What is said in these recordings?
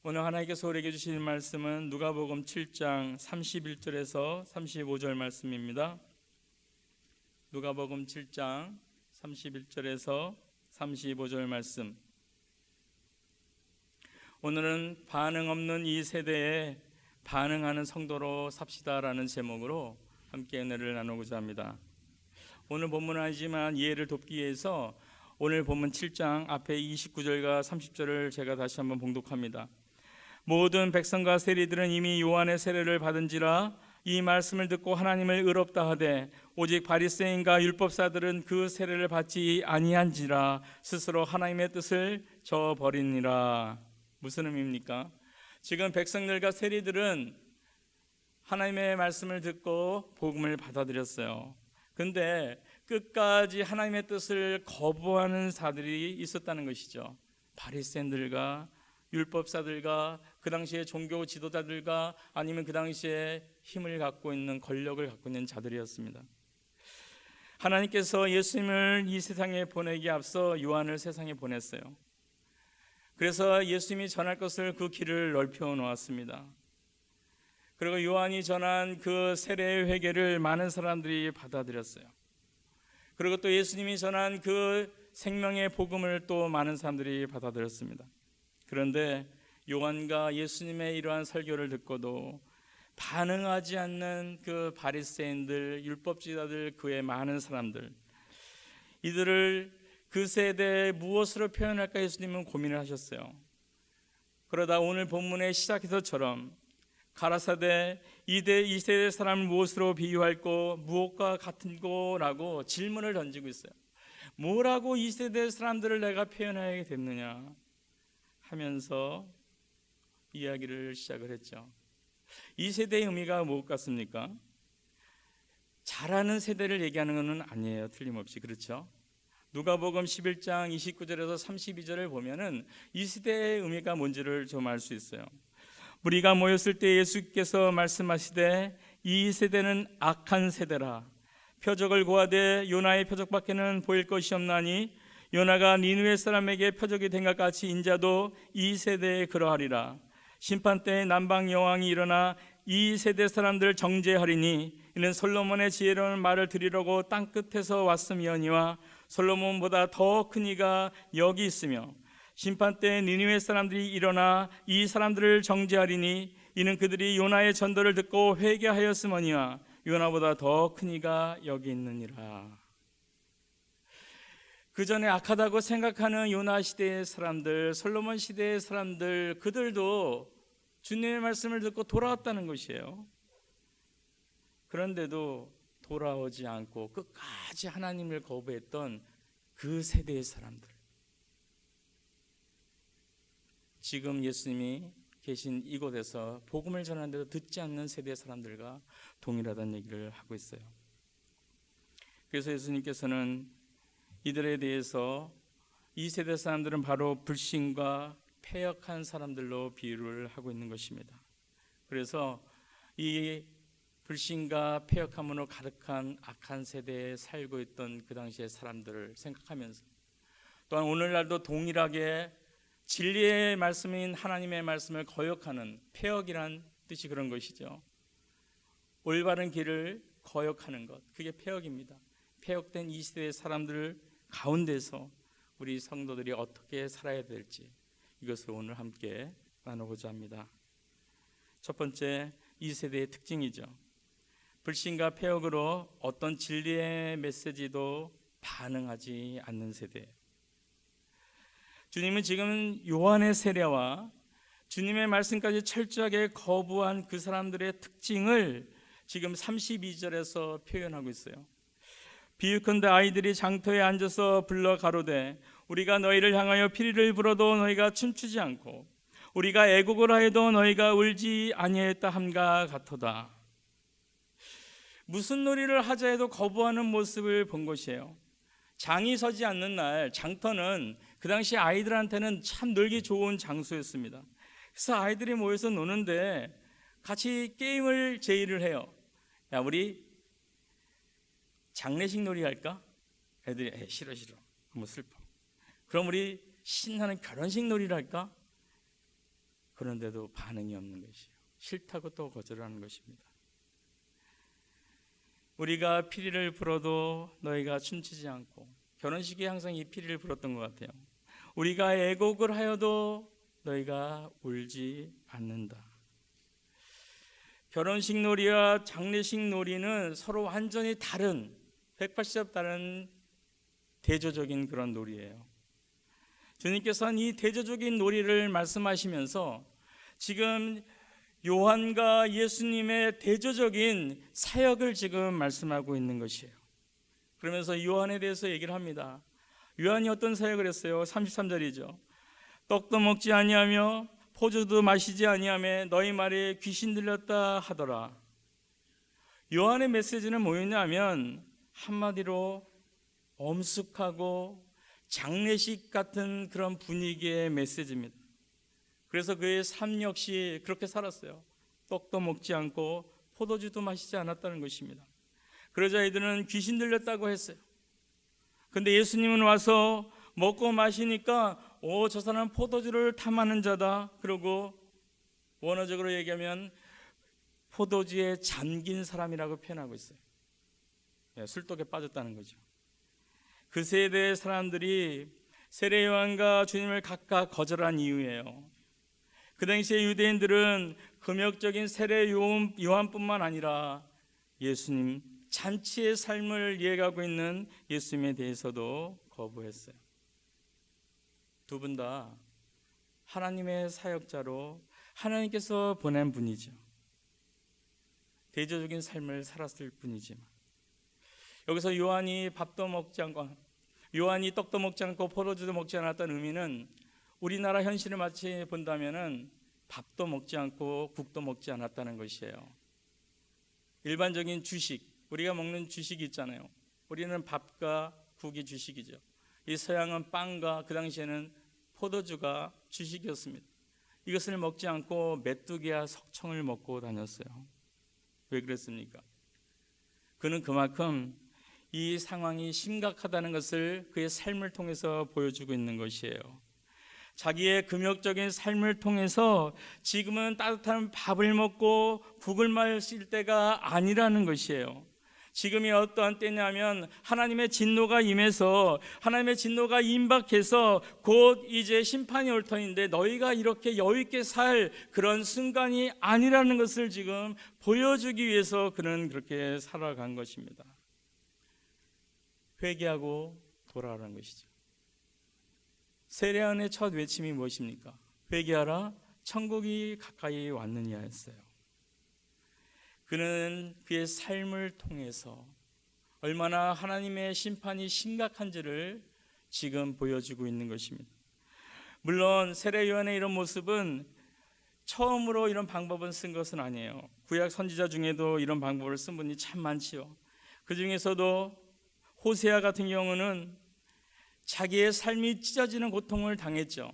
오늘 하나님께서 우리에게 주신 말씀은 누가복음 7장 31절에서 35절 말씀입니다. 누가복음 7장 31절에서 35절 말씀. 오늘은 반응 없는 이 세대에 반응하는 성도로 삽시다라는 제목으로 함께 은혜를 나누고자 합니다. 오늘 본문은 아니지만 이해를 돕기 위해서 오늘 본문 7장 앞에 29절과 30절을 제가 다시 한번 봉독합니다. 모든 백성과 세리들은 이미 요한의 세례를 받은지라 이 말씀을 듣고 하나님을 의롭다 하되 오직 바리새인과 율법사들은 그 세례를 받지 아니한지라 스스로 하나님의 뜻을 저버리니라. 무슨 의미입니까? 지금 백성들과 세리들은 하나님의 말씀을 듣고 복음을 받아들였어요. 근데 끝까지 하나님의 뜻을 거부하는 자들이 있었다는 것이죠. 바리새인들과 율법사들과 그 당시에 종교 지도자들과 아니면 그 당시에 힘을 갖고 있는 권력을 갖고 있는 자들이었습니다. 하나님께서 예수님을 이 세상에 보내기 앞서 요한을 세상에 보냈어요. 그래서 예수님이 전할 것을 그 길을 넓혀 놓았습니다. 그리고 요한이 전한 그 세례의 회개를 많은 사람들이 받아들였어요. 그리고 또 예수님이 전한 그 생명의 복음을 또 많은 사람들이 받아들였습니다. 그런데 요한과 예수님의 이러한 설교를 듣고도 반응하지 않는 그 바리새인들, 율법지도자들, 그의 많은 사람들, 이들을 그 세대에 무엇으로 표현할까 예수님은 고민을 하셨어요. 그러다 오늘 본문의 시작에서처럼 가라사대 이 세대 사람을 무엇으로 비유할꼬 무엇과 같은 거라고 질문을 던지고 있어요. 뭐라고 이 세대 사람들을 내가 표현하게 됐느냐 하면서 이야기를 시작을 했죠. 이 세대의 의미가 무엇 같습니까? 잘하는 세대를 얘기하는 것은 아니에요. 틀림없이. 그렇죠? 누가복음 11장 29절에서 32절을 보면은 이 세대의 의미가 뭔지를 좀 알 수 있어요. 무리가 모였을 때 예수께서 말씀하시되 이 세대는 악한 세대라. 표적을 고하되 요나의 표적밖에는 보일 것이 없나니 요나가 니느웨 사람에게 표적이 된 것 같이 인자도 이 세대에 그러하리라. 심판 때에 남방 여왕이 일어나 이 세대 사람들을 정죄하리니 이는 솔로몬의 지혜로운 말을 들으려고 땅 끝에서 왔음이오니와 솔로몬보다 더 큰 이가 여기 있으며 심판 때에 니느웨 사람들이 일어나 이 사람들을 정죄하리니 이는 그들이 요나의 전도를 듣고 회개하였으머니와 요나보다 더 큰 이가 여기 있느니라. 그 전에 악하다고 생각하는 요나 시대의 사람들, 솔로몬 시대의 사람들, 그들도 주님의 말씀을 듣고 돌아왔다는 것이에요. 그런데도 돌아오지 않고 끝까지 하나님을 거부했던 그 세대의 사람들, 지금 예수님이 계신 이곳에서 복음을 전하는데도 듣지 않는 세대의 사람들과 동일하다는 얘기를 하고 있어요. 그래서 예수님께서는 이들에 대해서 이 세대 사람들은 바로 불신과 패역한 사람들로 비유를 하고 있는 것입니다. 그래서 이 불신과 패역함으로 가득한 악한 세대에 살고 있던 그 당시의 사람들을 생각하면서 또한 오늘날도 동일하게 진리의 말씀인 하나님의 말씀을 거역하는, 패역이란 뜻이 그런 것이죠. 올바른 길을 거역하는 것, 그게 패역입니다. 패역된 이 시대의 사람들 가운데서 우리 성도들이 어떻게 살아야 될지, 이것을 오늘 함께 나누고자 합니다. 첫 번째, 이 세대의 특징이죠. 불신과 패역으로 어떤 진리의 메시지도 반응하지 않는 세대. 주님은 지금 요한의 세례와 주님의 말씀까지 철저하게 거부한 그 사람들의 특징을 지금 32절에서 표현하고 있어요. 비유컨대 아이들이 장터에 앉아서 불러 가로되 우리가 너희를 향하여 피리를 불어도 너희가 춤추지 않고 우리가 애곡을 하여도 너희가 울지 아니하였다 함과 같도다. 무슨 놀이를 하자 해도 거부하는 모습을 본 것이에요. 장이 서지 않는 날, 장터는 그 당시 아이들한테는 참 놀기 좋은 장소였습니다. 그래서 아이들이 모여서 노는데 같이 게임을 제의를 해요. 야, 우리 장례식 놀이 할까? 애들이 싫어 너무 슬퍼. 그럼 우리 신나는 결혼식 놀이를 할까? 그런데도 반응이 없는 것이에요. 싫다고 또 거절하는 것입니다. 우리가 피리를 불어도 너희가 춤추지 않고, 결혼식에 항상 이 피리를 불었던 것 같아요. 우리가 애곡을 하여도 너희가 울지 않는다. 결혼식 놀이와 장례식 놀이는 서로 완전히 다른, 180도 다른 대조적인 그런 놀이예요. 주님께서는 이 대조적인 놀이를 말씀하시면서 지금 요한과 예수님의 대조적인 사역을 지금 말씀하고 있는 것이에요. 그러면서 요한에 대해서 얘기를 합니다. 요한이 어떤 사역을 했어요? 33절이죠. 떡도 먹지 아니하며 포도도 마시지 아니하며 너희 말에 귀신 들렸다 하더라. 요한의 메시지는 뭐였냐면 한마디로 엄숙하고 장례식 같은 그런 분위기의 메시지입니다. 그래서 그의 삶 역시 그렇게 살았어요. 떡도 먹지 않고 포도주도 마시지 않았다는 것입니다. 그러자 이들은 귀신 들렸다고 했어요. 근데 예수님은 와서 먹고 마시니까 저 사람은 포도주를 탐하는 자다. 그러고 원어적으로 얘기하면 포도주에 잠긴 사람이라고 표현하고 있어요. 술독에 빠졌다는 거죠. 그 세대의 사람들이 세례 요한과 주님을 각각 거절한 이유예요. 그 당시에 유대인들은 금욕적인 세례 요한뿐만 아니라 예수님 잔치의 삶을 이해하고 있는 예수님에 대해서도 거부했어요. 두 분 다 하나님의 사역자로 하나님께서 보낸 분이죠. 대조적인 삶을 살았을 뿐이지만 여기서 요한이 떡도 먹지 않고 포도주도 먹지 않았다는 의미는 우리나라 현실을 마치 본다면은 밥도 먹지 않고 국도 먹지 않았다는 것이에요. 일반적인 주식, 우리가 먹는 주식이 있잖아요. 우리는 밥과 국이 주식이죠. 이 서양은 빵과 그 당시에는 포도주가 주식이었습니다. 이것을 먹지 않고 메뚜기와 석청을 먹고 다녔어요. 왜 그랬습니까? 그는 그만큼 이 상황이 심각하다는 것을 그의 삶을 통해서 보여주고 있는 것이에요. 자기의 금욕적인 삶을 통해서 지금은 따뜻한 밥을 먹고 국을 마실 때가 아니라는 것이에요. 지금이 어떠한 때냐면 하나님의 진노가 임해서 하나님의 진노가 임박해서 곧 이제 심판이 올 터인데 너희가 이렇게 여유 있게 살 그런 순간이 아니라는 것을 지금 보여주기 위해서 그는 그렇게 살아간 것입니다. 회개하고 돌아오라는 것이죠. 세례요한의 첫 외침이 무엇입니까? 회개하라, 천국이 가까이 왔느냐였어요. 그는 그의 삶을 통해서 얼마나 하나님의 심판이 심각한지를 지금 보여주고 있는 것입니다. 물론 세례요한의 이런 모습은 처음으로 이런 방법을 쓴 것은 아니에요. 구약 선지자 중에도 이런 방법을 쓴 분이 참 많지요. 그 중에서도 호세아 같은 경우는 자기의 삶이 찢어지는 고통을 당했죠.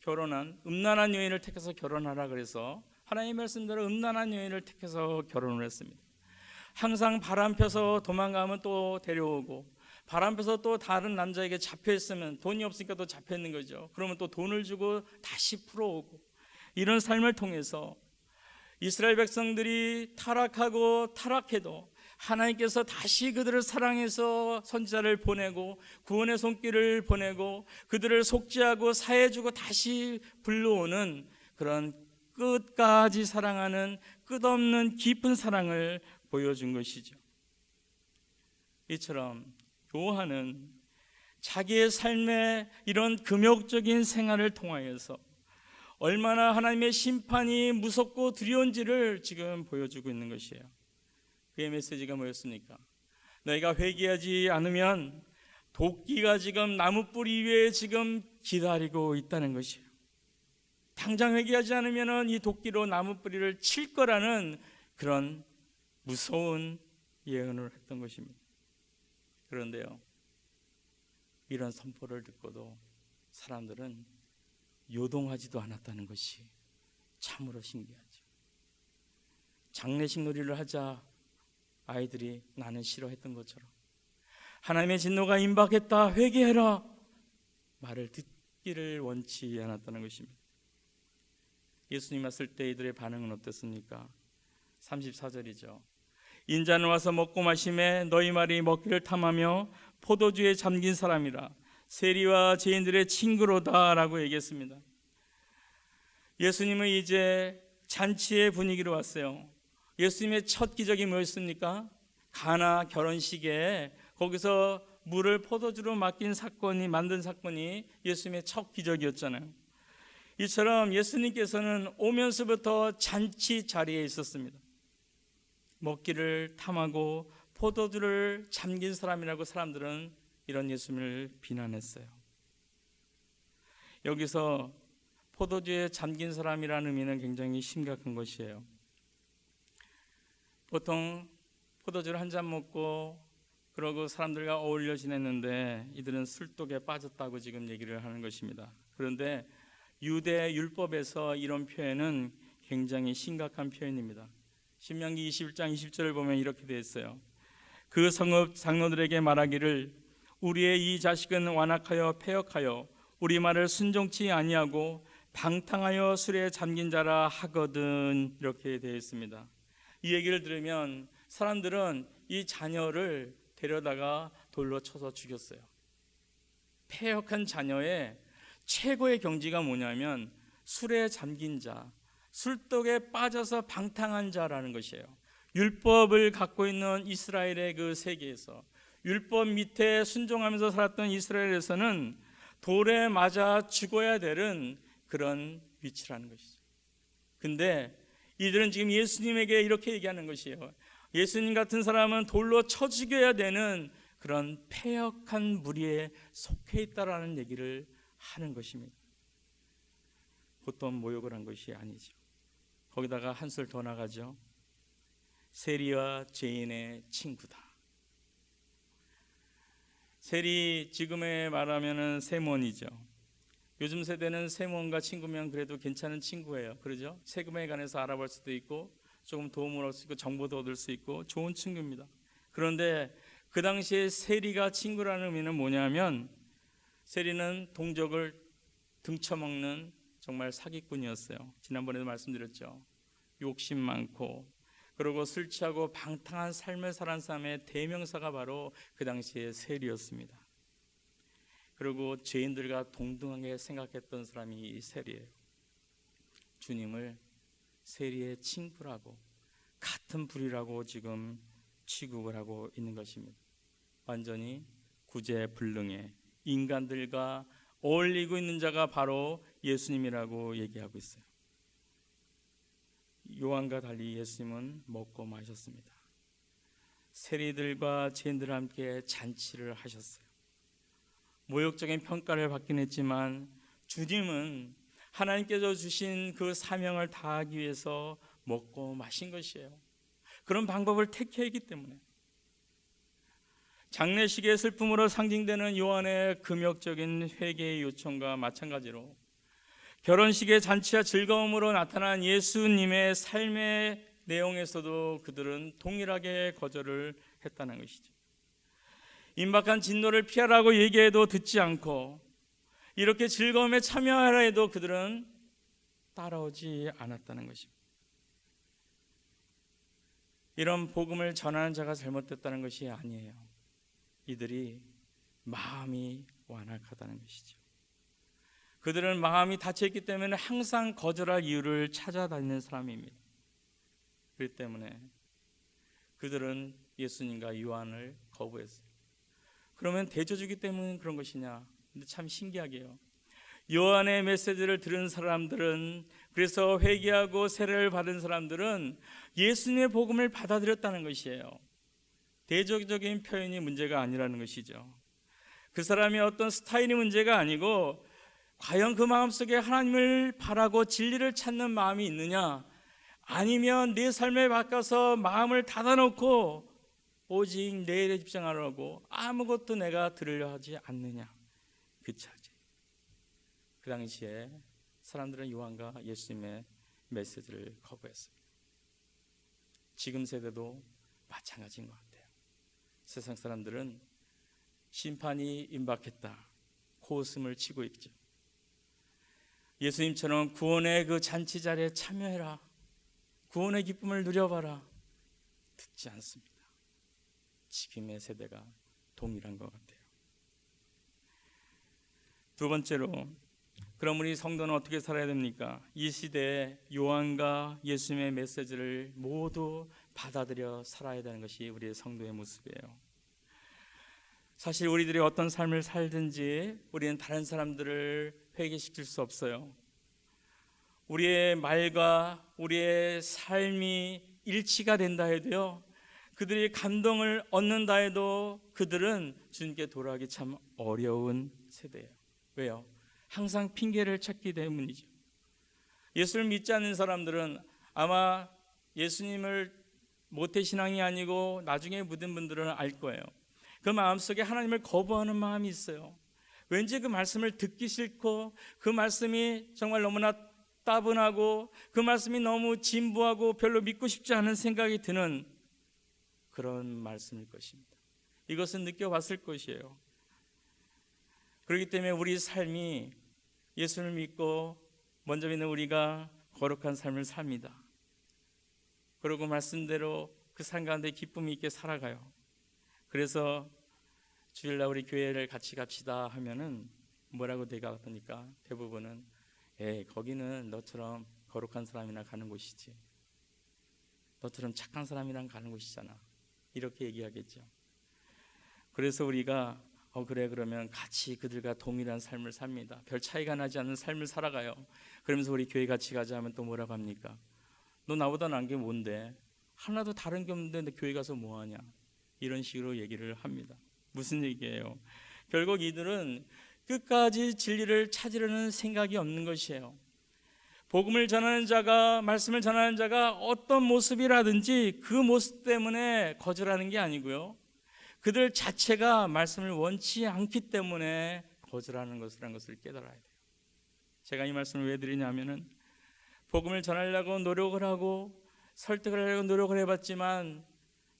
음란한 여인을 택해서 결혼하라 그래서 하나님의 말씀대로 음란한 여인을 택해서 결혼을 했습니다. 항상 바람 펴서 도망가면 또 데려오고 바람 펴서 또 다른 남자에게 잡혀있으면 돈이 없으니까 또 잡혀있는 거죠. 그러면 또 돈을 주고 다시 풀어오고 이런 삶을 통해서 이스라엘 백성들이 타락하고 타락해도 하나님께서 다시 그들을 사랑해서 선지자를 보내고 구원의 손길을 보내고 그들을 속죄하고 사해주고 다시 불러오는 그런 끝까지 사랑하는 끝없는 깊은 사랑을 보여준 것이죠. 이처럼 요한은 자기의 삶의 이런 금욕적인 생활을 통하여서 얼마나 하나님의 심판이 무섭고 두려운지를 지금 보여주고 있는 것이에요. 그의 메시지가 뭐였습니까? 너희가 회개하지 않으면 도끼가 지금 나무 뿌리 위에 지금 기다리고 있다는 것이에요. 당장 회개하지 않으면 이 도끼로 나무 뿌리를 칠 거라는 그런 무서운 예언을 했던 것입니다. 그런데요, 이런 선포를 듣고도 사람들은 요동하지도 않았다는 것이 참으로 신기하죠. 장례식 놀이를 하자 아이들이 나는 싫어했던 것처럼 하나님의 진노가 임박했다 회개해라 말을 듣기를 원치 않았다는 것입니다. 예수님 왔을 때 이들의 반응은 어땠습니까? 34절이죠. 인자는 와서 먹고 마심에 너희 말이 먹기를 탐하며 포도주에 잠긴 사람이라 세리와 죄인들의 친구로다 라고 얘기했습니다. 예수님은 이제 잔치의 분위기로 왔어요. 예수님의 첫 기적이 뭐였습니까? 가나 결혼식에 거기서 물을 포도주로 만든 사건이 예수님의 첫 기적이었잖아요. 이처럼 예수님께서는 오면서부터 잔치 자리에 있었습니다. 먹기를 탐하고 포도주를 잠긴 사람이라고 사람들은 이런 예수님을 비난했어요. 여기서 포도주에 잠긴 사람이라는 의미는 굉장히 심각한 것이에요. 보통 포도주를 한 잔 먹고 그러고 사람들과 어울려 지냈는데 이들은 술독에 빠졌다고 지금 얘기를 하는 것입니다. 그런데 유대 율법에서 이런 표현은 굉장히 심각한 표현입니다. 신명기 21장 20절을 보면 이렇게 되어 있어요. 그 성읍 장로들에게 말하기를 우리의 이 자식은 완악하여 패역하여 우리 말을 순종치 아니하고 방탕하여 술에 잠긴 자라 하거든. 이렇게 되어 있습니다. 이 얘기를 들으면 사람들은 이 자녀를 데려다가 돌로 쳐서 죽였어요. 패역한 자녀의 최고의 경지가 뭐냐면 술에 잠긴 자, 술독에 빠져서 방탕한 자라는 것이에요. 율법을 갖고 있는 이스라엘의 그 세계에서, 율법 밑에 순종하면서 살았던 이스라엘에서는 돌에 맞아 죽어야 되는 그런 위치라는 것이죠. 근데 이들은 지금 예수님에게 이렇게 얘기하는 것이에요. 예수님 같은 사람은 돌로 쳐 죽여야 되는 그런 패역한 무리에 속해 있다라는 얘기를 하는 것입니다. 보통 모욕을 한 것이 아니죠. 거기다가 한술 더 나가죠. 세리와 죄인의 친구다. 세리, 지금의 말하면은 세몬이죠. 요즘 세대는 세몬과 친구면 그래도 괜찮은 친구예요. 그러죠? 세금에 관해서 알아볼 수도 있고 조금 도움을 얻을 수 있고 정보도 얻을 수 있고 좋은 친구입니다. 그런데 그 당시에 세리가 친구라는 의미는 뭐냐면 세리는 동족을 등쳐먹는 정말 사기꾼이었어요. 지난번에도 말씀드렸죠. 욕심 많고 그리고 술 취하고 방탕한 삶을 살아온 사람의 대명사가 바로 그 당시의 세리였습니다. 그리고 죄인들과 동등하게 생각했던 사람이 이 세리예요. 주님을 세리의 친구라고, 같은 부류라고 지금 취급을 하고 있는 것입니다. 완전히 구제불능의 인간들과 어울리고 있는 자가 바로 예수님이라고 얘기하고 있어요. 요한과 달리 예수님은 먹고 마셨습니다. 세리들과 죄인들과 함께 잔치를 하셨어요. 모욕적인 평가를 받긴 했지만 주님은 하나님께서 주신 그 사명을 다하기 위해서 먹고 마신 것이에요. 그런 방법을 택했기 때문에 장례식의 슬픔으로 상징되는 요한의 금욕적인 회개의 요청과 마찬가지로 결혼식의 잔치와 즐거움으로 나타난 예수님의 삶의 내용에서도 그들은 동일하게 거절을 했다는 것이죠. 임박한 진노를 피하라고 얘기해도 듣지 않고 이렇게 즐거움에 참여하라 해도 그들은 따라오지 않았다는 것입니다. 이런 복음을 전하는 자가 잘못됐다는 것이 아니에요. 이들이 마음이 완악하다는 것이죠. 그들은 마음이 닫혀있기 때문에 항상 거절할 이유를 찾아다니는 사람입니다. 그렇기 때문에 그들은 예수님과 요한을 거부했어요. 그러면 대저주기 때문에 그런 것이냐? 근데 참 신기하게요. 요한의 메시지를 들은 사람들은, 그래서 회개하고 세례를 받은 사람들은 예수님의 복음을 받아들였다는 것이에요. 대조적인 표현이 문제가 아니라는 것이죠. 그 사람이 어떤 스타일이 문제가 아니고 과연 그 마음속에 하나님을 바라고 진리를 찾는 마음이 있느냐, 아니면 내 삶에 바꿔서 마음을 닫아놓고 오직 내 일에 집중하려고 아무것도 내가 들으려 하지 않느냐, 그 차지. 그 당시에 사람들은 요한과 예수님의 메시지를 거부했습니다. 지금 세대도 마찬가지인 것 같아요. 세상 사람들은 심판이 임박했다, 코웃음을 치고 있죠. 예수님처럼 구원의 그 잔치 자리에 참여해라, 구원의 기쁨을 누려봐라, 듣지 않습니다. 지금의 세대가 동일한 것 같아요. 두 번째로, 그럼 우리 성도는 어떻게 살아야 됩니까? 이 시대에 요한과 예수님의 메시지를 모두 받아들여 살아야 되는 것이 우리의 성도의 모습이에요. 사실 우리들이 어떤 삶을 살든지 우리는 다른 사람들을 회개시킬 수 없어요. 우리의 말과 우리의 삶이 일치가 된다 해도요, 그들이 감동을 얻는다 해도 그들은 주님께 돌아가기 참 어려운 세대예요. 왜요? 항상 핑계를 찾기 때문이죠. 예수를 믿지 않는 사람들은 아마 예수님을 모태신앙이 아니고 나중에 믿은 분들은 알 거예요. 그 마음속에 하나님을 거부하는 마음이 있어요. 왠지 그 말씀을 듣기 싫고, 그 말씀이 정말 너무나 따분하고, 그 말씀이 너무 진부하고 별로 믿고 싶지 않은 생각이 드는 그런 말씀일 것입니다. 이것은 느껴봤을 것이에요. 그렇기 때문에 우리 삶이 예수를 믿고 먼저 믿는 우리가 거룩한 삶을 삽니다. 그리고 말씀대로 그 삶 가운데 기쁨이 있게 살아가요. 그래서 주일날 우리 교회를 같이 갑시다 하면은 뭐라고 대답하니까 대부분은 거기는 너처럼 거룩한 사람이나 가는 곳이지, 너처럼 착한 사람이랑 가는 곳이잖아, 이렇게 얘기하겠죠. 그래서 우리가 그래, 그러면 같이 그들과 동일한 삶을 삽니다. 별 차이가 나지 않는 삶을 살아가요. 그러면서 우리 교회 같이 가자 하면 또 뭐라고 합니까? 너 나보다 난 게 뭔데? 하나도 다른 게 없는데 너 교회 가서 뭐하냐? 이런 식으로 얘기를 합니다. 무슨 얘기예요? 결국 이들은 끝까지 진리를 찾으려는 생각이 없는 것이에요. 복음을 전하는 자가, 말씀을 전하는 자가 어떤 모습이라든지 그 모습 때문에 거절하는 게 아니고요, 그들 자체가 말씀을 원치 않기 때문에 거절하는 것이라는 것을 깨달아야 돼요. 제가 이 말씀을 왜 드리냐면은, 복음을 전하려고 노력을 하고 설득을 하려고 노력을 해봤지만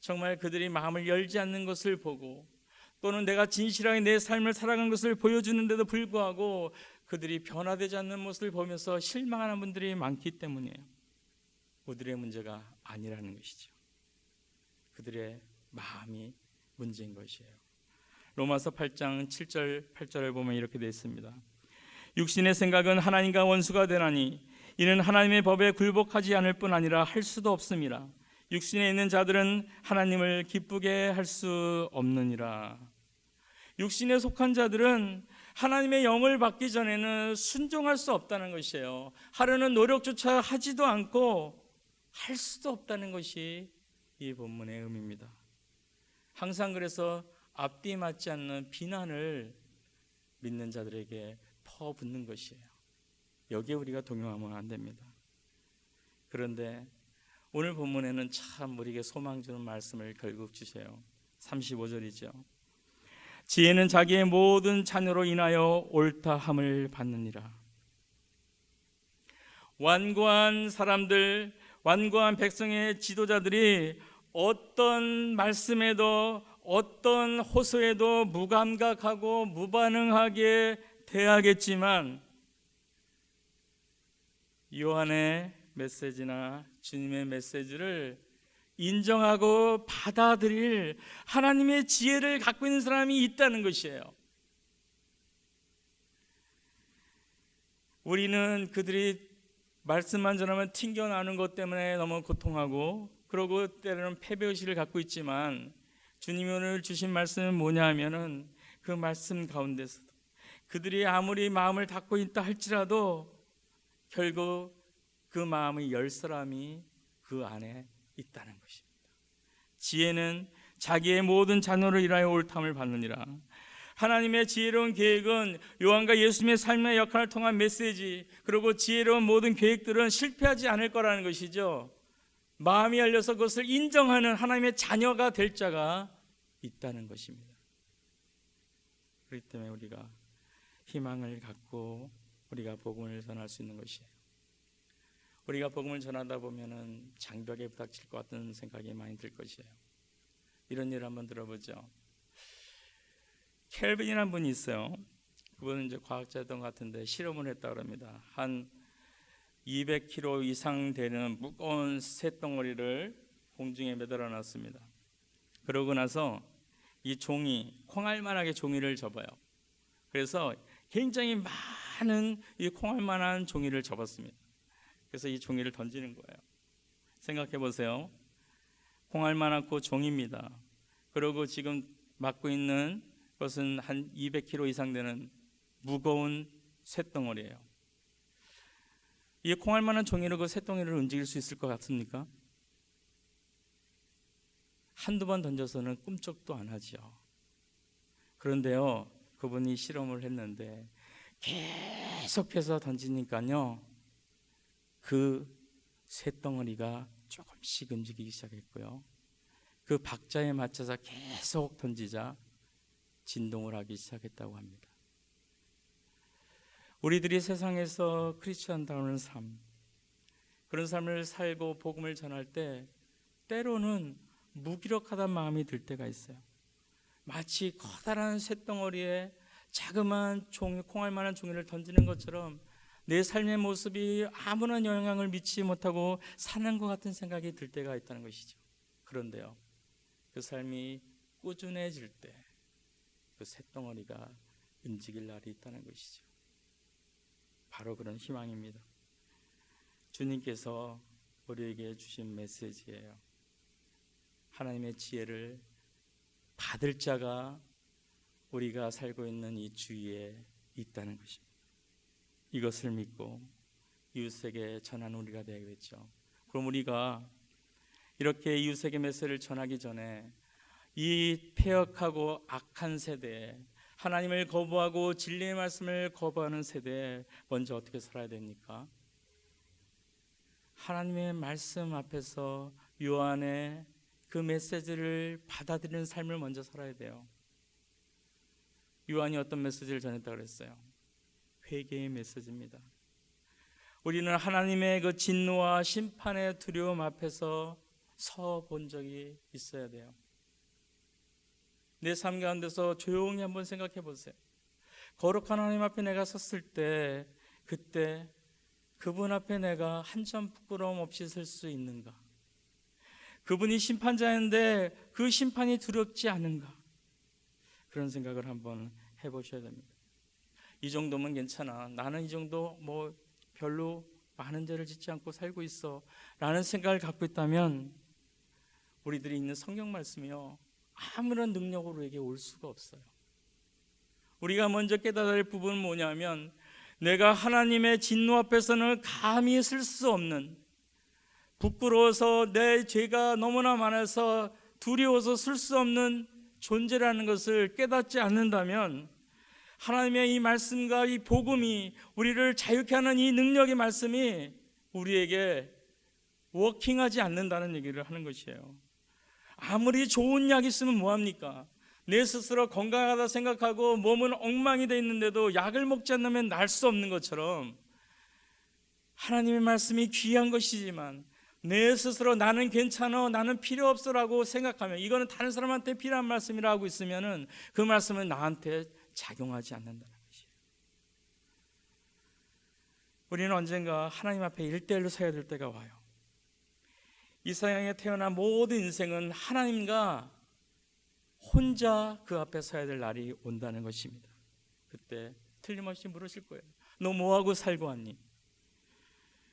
정말 그들이 마음을 열지 않는 것을 보고, 또는 내가 진실하게 내 삶을 살아간 것을 보여주는데도 불구하고 그들이 변화되지 않는 모습을 보면서 실망하는 분들이 많기 때문이에요. 그들의 문제가 아니라는 것이죠. 그들의 마음이 문제인 것이에요. 로마서 8장 7절 8절을 보면 이렇게 되어 있습니다. 육신의 생각은 하나님과 원수가 되나니 이는 하나님의 법에 굴복하지 않을 뿐 아니라 할 수도 없음이라. 육신에 있는 자들은 하나님을 기쁘게 할 수 없느니라. 육신에 속한 자들은 하나님의 영을 받기 전에는 순종할 수 없다는 것이에요. 하려는 노력조차 하지도 않고 할 수도 없다는 것이 이 본문의 의미입니다. 항상 그래서 앞뒤 맞지 않는 비난을 믿는 자들에게 퍼붓는 것이에요. 여기에 우리가 동요하면 안 됩니다. 그런데 오늘 본문에는 참 우리에게 소망 주는 말씀을 결국 주세요. 35절이죠. 지혜는 자기의 모든 자녀로 인하여 옳다함을 받느니라. 완고한 사람들, 완고한 백성의 지도자들이 어떤 말씀에도 어떤 호소에도 무감각하고 무반응하게 대하겠지만, 요한의 메시지나 주님의 메시지를 인정하고 받아들일 하나님의 지혜를 갖고 있는 사람이 있다는 것이에요. 우리는 그들이 말씀만 전하면 튕겨나오는 것 때문에 너무 고통하고, 그러고 때로는 패배의식을 갖고 있지만, 주님이 오늘 주신 말씀은 뭐냐 하면은 그 말씀 가운데서도 그들이 아무리 마음을 닫고 있다 할지라도 결국 그 마음을 열 사람이 그 안에 있다는 것입니다. 지혜는 자기의 모든 자녀를 인하여 옳다함을 받느니라. 하나님의 지혜로운 계획은 요한과 예수님의 삶의 역할을 통한 메시지, 그리고 지혜로운 모든 계획들은 실패하지 않을 거라는 것이죠. 마음이 열려서 그것을 인정하는 하나님의 자녀가 될 자가 있다는 것입니다. 그렇기 때문에 우리가 희망을 갖고 우리가 복음을 전할 수 있는 것이에요. 우리가 복음을 전하다 보면은 장벽에 부닥칠 것 같은 생각이 많이 들 것이에요. 이런 예를 한번 들어보죠. 켈빈이라는 분이 있어요. 그분은 이제 과학자였던 것 같은데 실험을 했다 그럽니다. 한 200kg 이상 되는 무거운 쇳덩어리를 공중에 매달아 놨습니다. 그러고 나서 이 종이, 콩알만하게 종이를 접어요. 그래서 굉장히 많은 이 콩알만한 종이를 접었습니다. 그래서 이 종이를 던지는 거예요. 생각해 보세요. 콩알만하고 종입니다. 그리고 지금 맡고 있는 것은 한 200kg 이상 되는 무거운 쇳덩어리예요. 이 콩알만한 종이로 그 쇳덩이를 움직일 수 있을 것 같습니까? 한두 번 던져서는 꿈쩍도 안 하죠. 그런데요, 그분이 실험을 했는데 계속해서 던지니까요, 그 쇳덩어리가 조금씩 움직이기 시작했고요, 그 박자에 맞춰서 계속 던지자 진동을 하기 시작했다고 합니다. 우리들이 세상에서 크리스천다운 삶, 그런 삶을 살고 복음을 전할 때 때로는 무기력하다는 마음이 들 때가 있어요. 마치 커다란 쇳덩어리에 자그마한 종이, 콩알만한 종이를 던지는 것처럼 내 삶의 모습이 아무런 영향을 미치지 못하고 사는 것 같은 생각이 들 때가 있다는 것이죠. 그런데요, 그 삶이 꾸준해질 때 그 쇳덩어리가 움직일 날이 있다는 것이죠. 바로 그런 희망입니다. 주님께서 우리에게 주신 메시지예요. 하나님의 지혜를 받을 자가 우리가 살고 있는 이 주위에 있다는 것입니다. 이것을 믿고 이웃에게 전하는 우리가 되겠죠. 그럼 우리가 이렇게 이웃에게 메시지를 전하기 전에 이 패역하고 악한 세대에, 하나님을 거부하고 진리의 말씀을 거부하는 세대에 먼저 어떻게 살아야 됩니까? 하나님의 말씀 앞에서 요한의 그 메시지를 받아들이는 삶을 먼저 살아야 돼요. 요한이 어떤 메시지를 전했다고 그랬어요? 회개의 메시지입니다. 우리는 하나님의 그 진노와 심판의 두려움 앞에서 서 본 적이 있어야 돼요. 내 삶 가운데서 조용히 한번 생각해 보세요. 거룩한 하나님 앞에 내가 섰을 때, 그때 그분 앞에 내가 한 점 부끄러움 없이 설 수 있는가? 그분이 심판자인데 그 심판이 두렵지 않은가? 그런 생각을 한번 해보셔야 됩니다. 이 정도면 괜찮아, 나는 이 정도 뭐 별로 많은 죄를 짓지 않고 살고 있어 라는 생각을 갖고 있다면 우리들이 있는 성경 말씀이요, 아무런 능력으로 우리에게 올 수가 없어요. 우리가 먼저 깨달아야 할 부분은 뭐냐면, 내가 하나님의 진노 앞에서는 감히 설 수 없는, 부끄러워서 내 죄가 너무나 많아서 두려워서 설 수 없는 존재라는 것을 깨닫지 않는다면, 하나님의 이 말씀과 이 복음이, 우리를 자유케 하는 이 능력의 말씀이 우리에게 워킹하지 않는다는 얘기를 하는 것이에요. 아무리 좋은 약이 있으면 뭐합니까? 내 스스로 건강하다 생각하고 몸은 엉망이 돼 있는데도 약을 먹지 않으면 날 수 없는 것처럼, 하나님의 말씀이 귀한 것이지만 내 스스로 나는 괜찮아, 나는 필요 없어라고 생각하면, 이거는 다른 사람한테 필요한 말씀이라 하고 있으면은 그 말씀은 나한테 작용하지 않는다는 것이에요. 우리는 언젠가 하나님 앞에 1대1로 서야 될 때가 와요. 이 세상에 태어난 모든 인생은 하나님과 혼자 그 앞에 서야 될 날이 온다는 것입니다. 그때 틀림없이 물으실 거예요. 너 뭐하고 살고 왔니?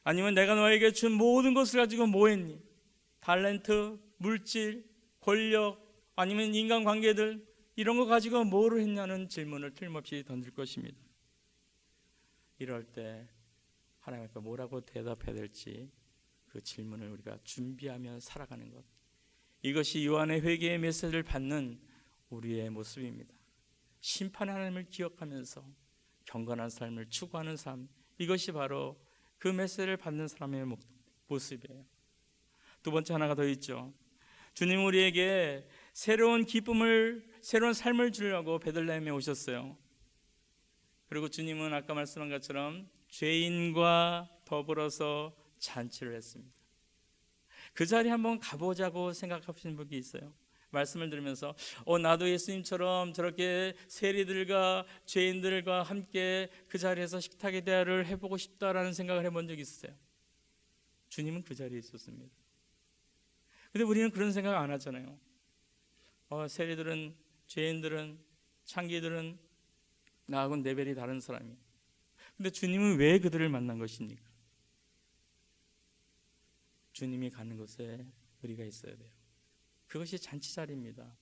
아니면 내가 너에게 준 모든 것을 가지고 뭐 했니? 탤런트, 물질, 권력, 아니면 인간관계들, 이런 거 가지고 뭐를 했냐는 질문을 틀림없이 던질 것입니다. 이럴 때 하나님 앞에 뭐라고 대답해야 될지, 그 질문을 우리가 준비하며 살아가는 것, 이것이 요한의 회개의 메시지를 받는 우리의 모습입니다. 심판의 하나님을 기억하면서 경건한 삶을 추구하는 삶, 이것이 바로 그 메시지를 받는 사람의 모습이에요. 두 번째 하나가 더 있죠. 주님 우리에게 새로운 기쁨을, 새로운 삶을 주려고 베들레헴에 오셨어요. 그리고 주님은 아까 말씀한 것처럼 죄인과 더불어서 잔치를 했습니다. 그 자리에 한번 가보자고 생각하시는 분이 있어요. 말씀을 들으면서 나도 예수님처럼 저렇게 세리들과 죄인들과 함께 그 자리에서 식탁의 대화를 해보고 싶다라는 생각을 해본 적이 있어요. 주님은 그 자리에 있었습니다. 근데 우리는 그런 생각 안 하잖아요. 세리들은, 죄인들은, 창기들은 나하고는 레벨이 다른 사람이에요. 근데 주님은 왜 그들을 만난 것입니까? 주님이 가는 곳에 우리가 있어야 돼요. 그것이 잔치자리입니다.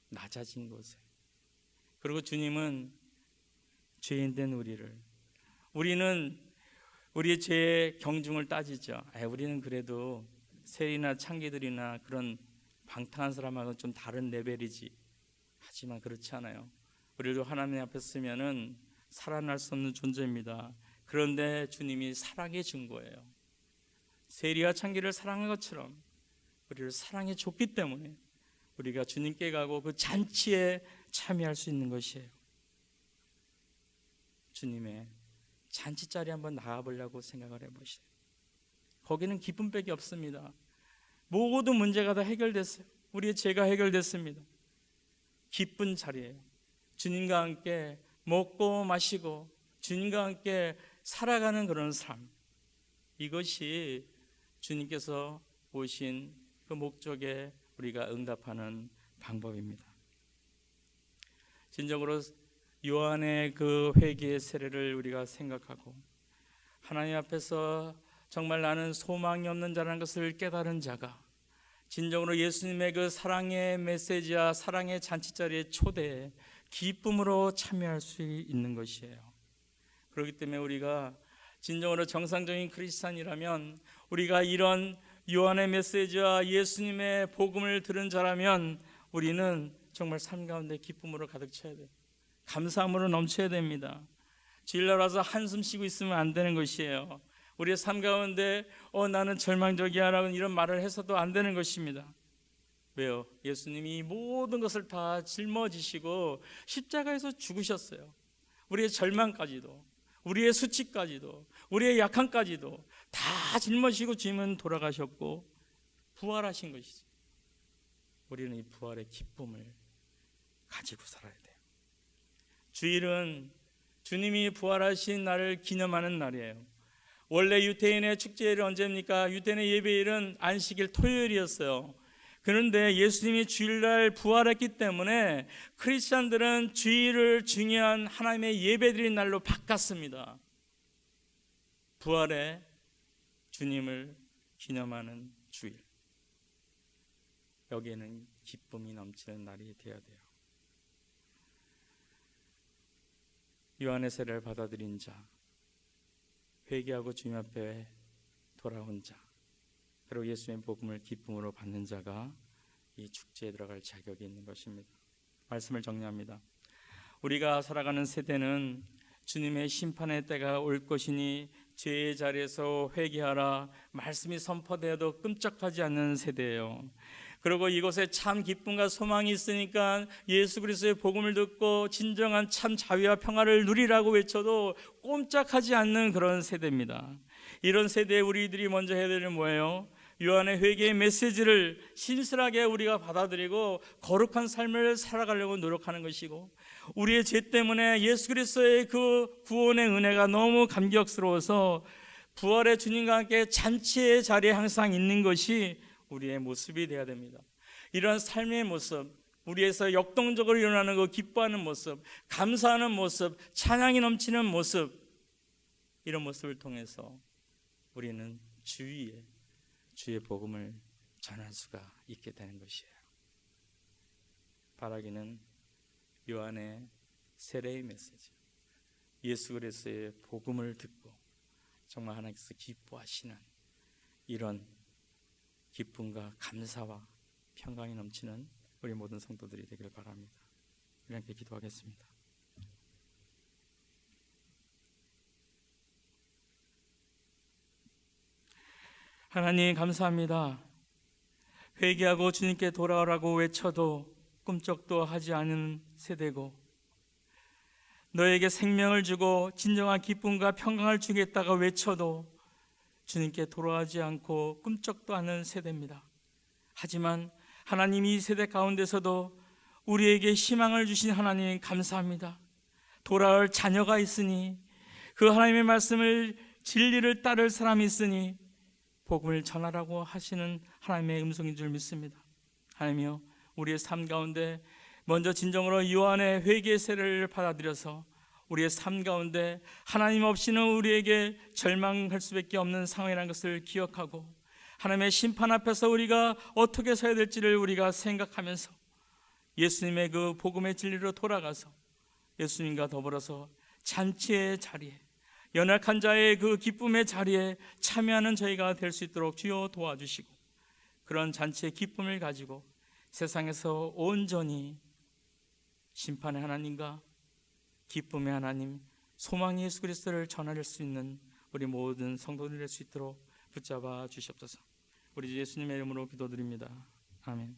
낮아진 곳에. 그리고 주님은 죄인된 우리는 우리의 죄의 경중을 따지죠. 우리는 그래도 세리나 창기들이나 그런 방탕한 사람하고는 좀 다른 레벨이지. 하지만 그렇지 않아요. 우리도 하나님 앞에 서면은 살아날 수 없는 존재입니다. 그런데 주님이 사랑해 준 거예요. 세리와 창기를 사랑한 것처럼 우리를 사랑해 줬기 때문에 우리가 주님께 가고 그 잔치에 참여할 수 있는 것이에요. 주님의 잔치자리 한번 나가보려고 생각을 해보세요. 거기는 기쁨밖에 없습니다. 모든 문제가 다 해결됐어요. 우리의 죄가 해결됐습니다. 기쁜 자리예요. 주님과 함께 먹고 마시고 주님과 함께 살아가는 그런 삶, 이것이 주님께서 오신 그 목적에 우리가 응답하는 방법입니다. 진정으로 요한의 그 회개의 세례를 우리가 생각하고 하나님 앞에서 정말 나는 소망이 없는 자라는 것을 깨달은 자가 진정으로 예수님의 그 사랑의 메시지와 사랑의 잔치자리의 초대에 기쁨으로 참여할 수 있는 것이에요. 그렇기 때문에 우리가 진정으로 정상적인 크리스찬이라면, 우리가 이런 요한의 메시지와 예수님의 복음을 들은 자라면 우리는 정말 삶 가운데 기쁨으로 가득 차야 돼요. 감사함으로 넘쳐야 됩니다. 주일날 와서 한숨 쉬고 있으면 안 되는 것이에요. 우리의 삶 가운데 나는 절망적이야 라고 이런 말을 해서도 안 되는 것입니다. 왜요? 예수님이 모든 것을 다 짊어지시고 십자가에서 죽으셨어요. 우리의 절망까지도, 우리의 수치까지도, 우리의 약함까지도 다 짊어지시고 주님은 돌아가셨고 부활하신 것이죠. 우리는 이 부활의 기쁨을 가지고 살아야 돼요. 주일은 주님이 부활하신 날을 기념하는 날이에요. 원래 유대인의 축제일은 언제입니까? 유대인의 예배일은 안식일 토요일이었어요. 그런데 예수님이 주일날 부활했기 때문에 크리스찬들은 주일을 중요한 하나님의 예배드린 날로 바꿨습니다. 부활의 주님을 기념하는 주일, 여기에는 기쁨이 넘치는 날이 되어야 돼요. 요한의 세례를 받아들인 자, 회개하고 주님 앞에 돌아온 자, 그리고 예수님의 복음을 기쁨으로 받는 자가 이 축제에 들어갈 자격이 있는 것입니다. 말씀을 정리합니다. 우리가 살아가는 세대는 주님의 심판의 때가 올 것이니 죄의 자리에서 회개하라 말씀이 선포되어도 끔찍하지 않는 세대예요. 그리고 이곳에 참 기쁨과 소망이 있으니까 예수 그리스도의 복음을 듣고 진정한 참 자유와 평화를 누리라고 외쳐도 꼼짝하지 않는 그런 세대입니다. 이런 세대에 우리들이 먼저 해야 되는 뭐예요? 요한의 회개의 메시지를 신실하게 우리가 받아들이고 거룩한 삶을 살아가려고 노력하는 것이고, 우리의 죄 때문에 예수 그리스도의 그 구원의 은혜가 너무 감격스러워서 부활의 주님과 함께 잔치의 자리에 항상 있는 것이 우리의 모습이 되어야 됩니다. 이런 삶의 모습, 우리에서 역동적으로 일어나는 그 기뻐하는 모습, 감사하는 모습, 찬양이 넘치는 모습, 이런 모습을 통해서 우리는 주위에 주의 복음을 전할 수가 있게 되는 것이에요. 바라기는 요한의 세례의 메시지, 예수 그리스도의 복음을 듣고 정말 하나님께서 기뻐하시는 이런 기쁨과 감사와 평강이 넘치는 우리 모든 성도들이 되길 바랍니다. 우리 함께 기도하겠습니다. 하나님 감사합니다. 회개하고 주님께 돌아오라고 외쳐도 꿈쩍도 하지 않은 세대고, 너에게 생명을 주고 진정한 기쁨과 평강을 주겠다가 외쳐도 주님께 돌아오지 않고 꿈쩍도 않은 세대입니다. 하지만 하나님이 이 세대 가운데서도 우리에게 희망을 주신 하나님 감사합니다. 돌아올 자녀가 있으니 그 하나님의 말씀을 진리를 따를 사람이 있으니 복음을 전하라고 하시는 하나님의 음성인 줄 믿습니다. 하나님이여, 우리의 삶 가운데 먼저 진정으로 요한의 회개 세례를 받아들여서 우리의 삶 가운데 하나님 없이는 우리에게 절망할 수밖에 없는 상황이라는 것을 기억하고 하나님의 심판 앞에서 우리가 어떻게 서야 될지를 우리가 생각하면서 예수님의 그 복음의 진리로 돌아가서 예수님과 더불어서 잔치의 자리에, 연약한 자의 그 기쁨의 자리에 참여하는 저희가 될 수 있도록 주여 도와주시고, 그런 잔치의 기쁨을 가지고 세상에서 온전히 심판의 하나님과 기쁨의 하나님, 소망의 예수 그리스도를 전할 수 있는 우리 모든 성도들 될 수 있도록 붙잡아 주시옵소서. 우리 주 예수님의 이름으로 기도드립니다. 아멘.